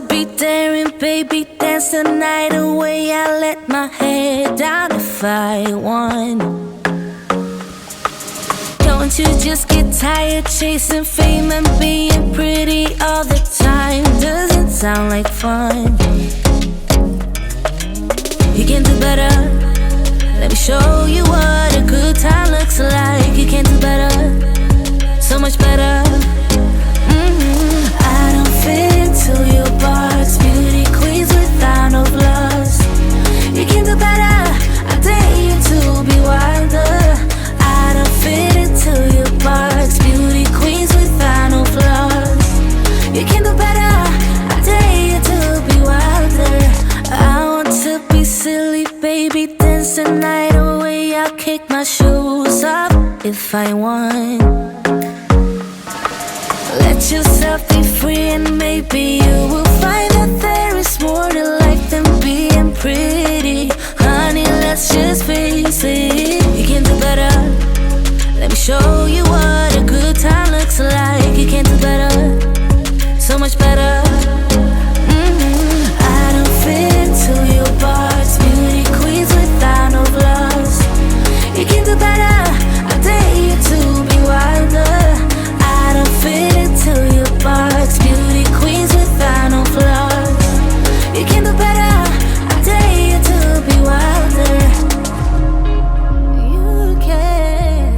be daring, baby, dance the night away. I let my head down if I won. Don't you just get tired chasing fame and being pretty all the time? Doesn't sound like fun. You can do better. Let me show you what a good time looks like. You can do better, so much better. I don't fit into your box, beauty queens without no flaws. You can do better, I dare you to be wilder. I don't fit into your box, beauty queens without no flaws. You can do better, I dare you to be wilder. I want to be silly, baby, dance the night away. I'll kick my shoes off if I want. Let yourself be free and maybe you will find that there is more to life than being pretty. Honey, let's just face it. You can do better. Let me show you what a good time looks like. You can do better, so much better. I don't fit into your box, beauty queens without no flaws. You can do better, I dare you to be wilder. I don't fit into your box, beauty queens without no flaws. You can do better, I dare you to be wilder. You can.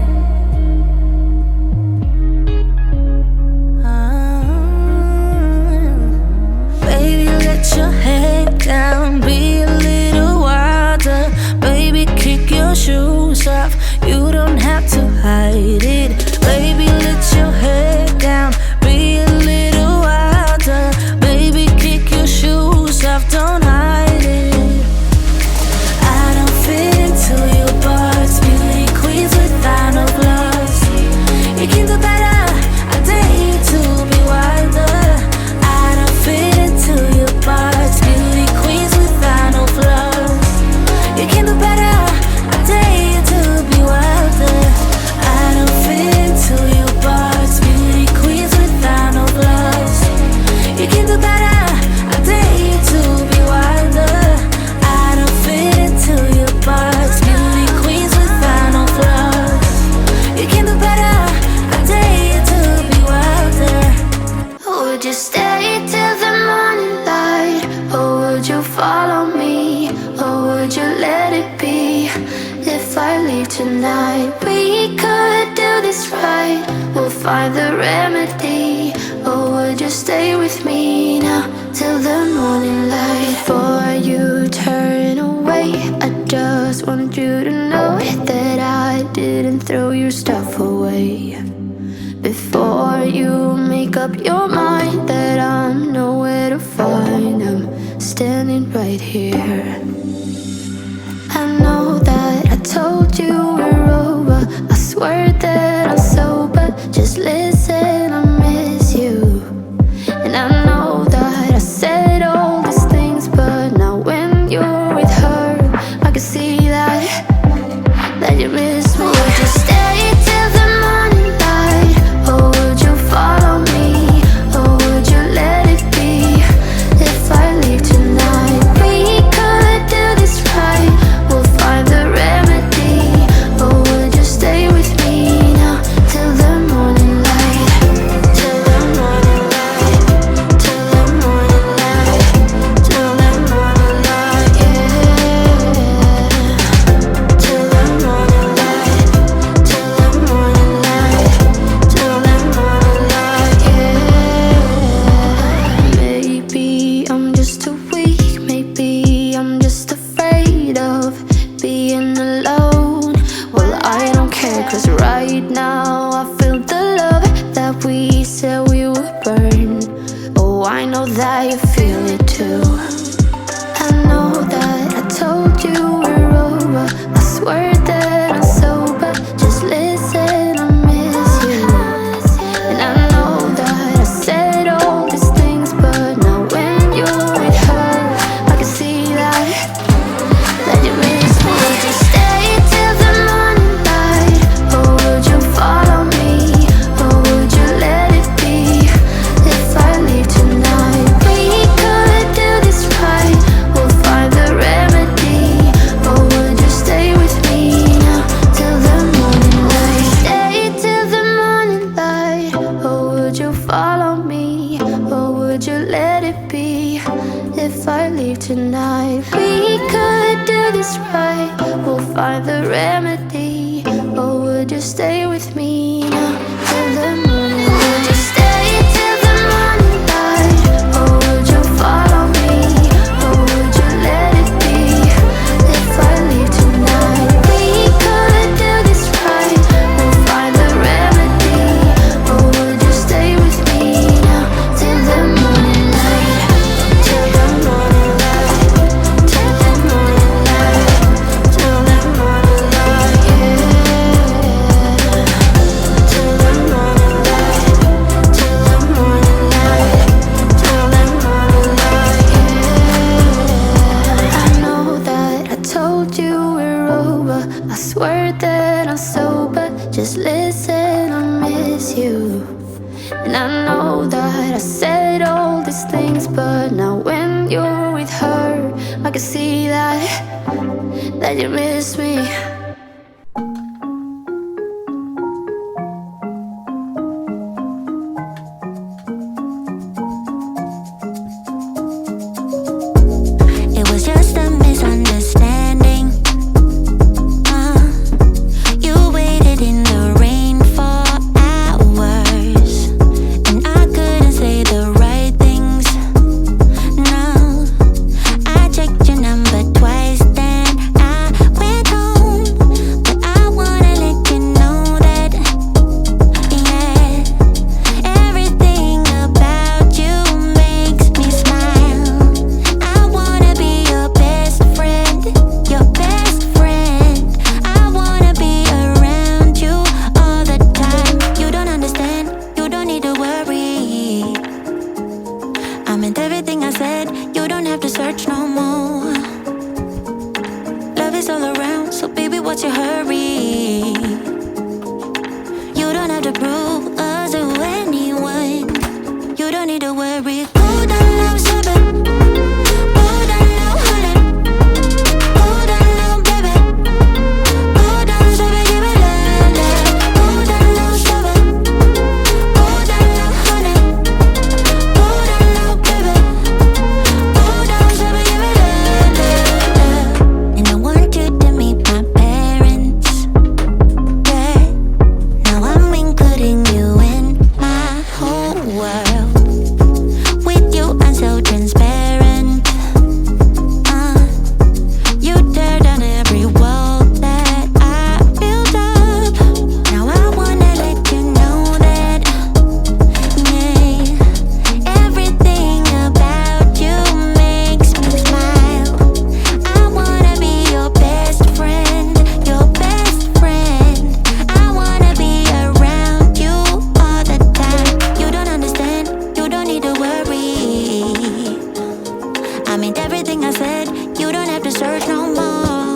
Baby, let your head down, be a little wilder. Baby, kick your shoes off, you don't have to hide it. Baby, let your head down, be a little wilder. Baby, kick your shoes off, don't hide it. I don't fit into your box, beauty queens without no flaws. You can do better, I dare you to be wilder. I don't fit into your box, beauty queens without no flaws. You can do better, I dare you to be wilder. I don't fit into your box, beauty queens without no flaws. You can do better, I dare you to be wilder. I don't fit into your box, beauty queens without no flaws. You can do better, I dare you to be wilder. Would you stay till the morning light, or would you follow me, or would you let it be? If I leave tonight, we could do this right. We'll find the remedy. Or would you stay with me now till the morning light? Before you turn away, I just want you to know that I didn't throw your stuff away. Before you make up your mind that I'm nowhere to find, I'm standing right here. I know that I told you we're over, I swear that I'm sober. Just listen, I miss you. And I know that I said all these things, but now when you're with her, I can see that you miss me. Would you stay till the morning light, or would you follow me, or would you let it be? If I leave tonight, we could do this right. We'll find the remedy. Or would you stay with me now leave tonight. We could do this right, we'll find the remedy. Or would you stay with me now till the morning light? Would you stay till the morning light? Or would you follow me? Or would you let it be if I leave tonight? We could do this right, we'll find the remedy. Or would you stay with me now till the morning light? Till the morning light, till the morning light, till the morning light, yeah. Till the morning light, till the morning light, till the morning light, yeah. I know that I told you we're over. I swear that I'm sober. Just listen, I miss you. And I know that I said all these things, but now when you're with her, I can see that you miss me. It was just a misunderstanding. You waited in the rain for hours, and I couldn't say the right things. No, I checked your number twice, then I went home. But I wanna let you know that, yeah, everything about you makes me smile. I wanna be your best friend, your best friend. I wanna be around you all the time. You don't understand, you don't need to worry. I meant everything I said, you don't have to search no more. Love is all around, so baby, what's your hurry? You don't have to prove us to anyone. You don't need to worry. Hold on, love, baby. Hold on, now, hold on. Hold on, now, baby. Hold on, baby, give it love, love. Hold on, now, baby. Hold on, now, hold on. Hold on, now, baby. Hold on, baby, give it love, love. And I want you to meet my parents, yeah. Now I'm including you in my whole world. With you, I'm so transparent. You tear down every wall that I built up. Now I wanna let you know that, yeah, everything about you makes me smile. I wanna be your best friend, your best friend. I wanna be around you all the time. You don't understand, you don't need to worry. I meant everything I said, you don't have to search no more.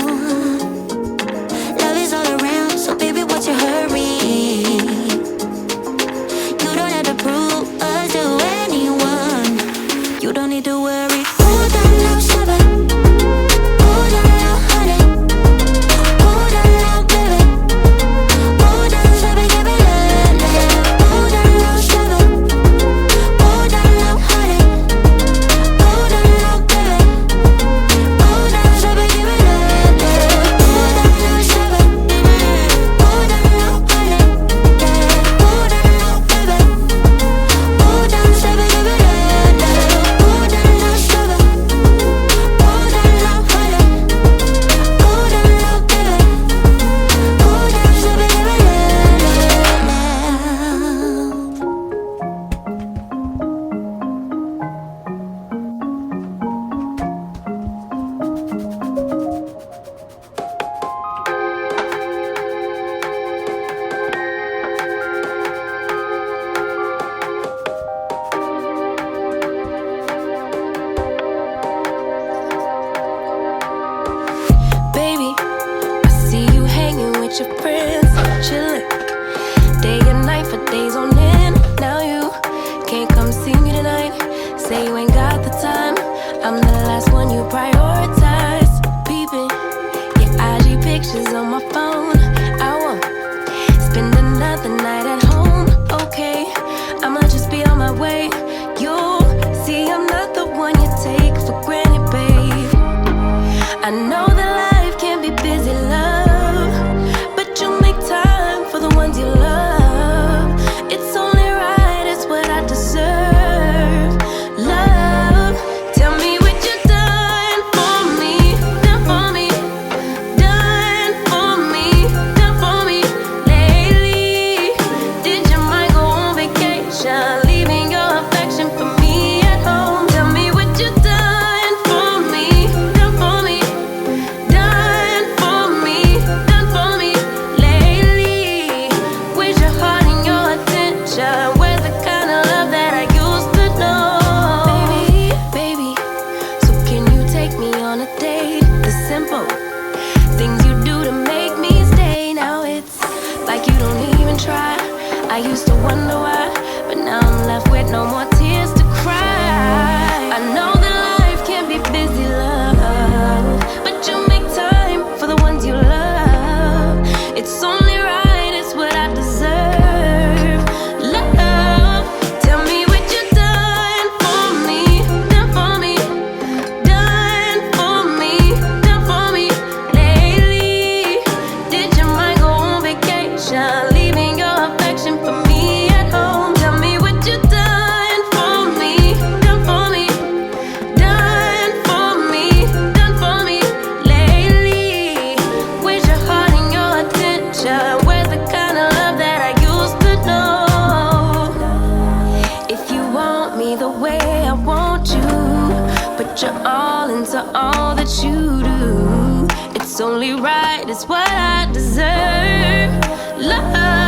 Love is all around, so baby, what's your hurry? You don't have to prove us to anyone. You don't need to worry. Hold on now, baby. Hold on now, honey. Hold on now, baby. Hold on, baby, give it love, love. Hold on now, baby. Hold on now, honey. Hold on now, baby. Hold on, baby, give it love, love. Hold on now, baby. Hold on now, honey. Yeah. Hold on now, baby. Hold on, baby, give it love, love. Hold on now, baby. Hold on now, honey. Hold on now, baby. Hold on, baby, give it love, love. Baby, I see you hanging with your friends, chilling day and night for days on end. Now you can't come see me tonight. Say you ain't got the time. I'm the last one you prioritize. Peeping your IG pictures on my phone. I won't spend another night at home. Okay, I'ma just be on my way. You see, I'm not the one you take for granted, babe. I used to wonder why, but now I'm left with no more tears to cry. I know that life can be busy, love, but you make time for the ones you love. It's only right, it's what I deserve. Love, tell me what you done for me, done for me, done for me, done for me lately. Did your mind go on vacation, leaving your affection for me at home? Tell me what you done for me, done for me, done for me, done for me lately. Where's your heart and your attention? Where's the kind of love that I used to know? If you want me the way I want you, put your all into all that you do. It's only right, it's what I deserve. Love.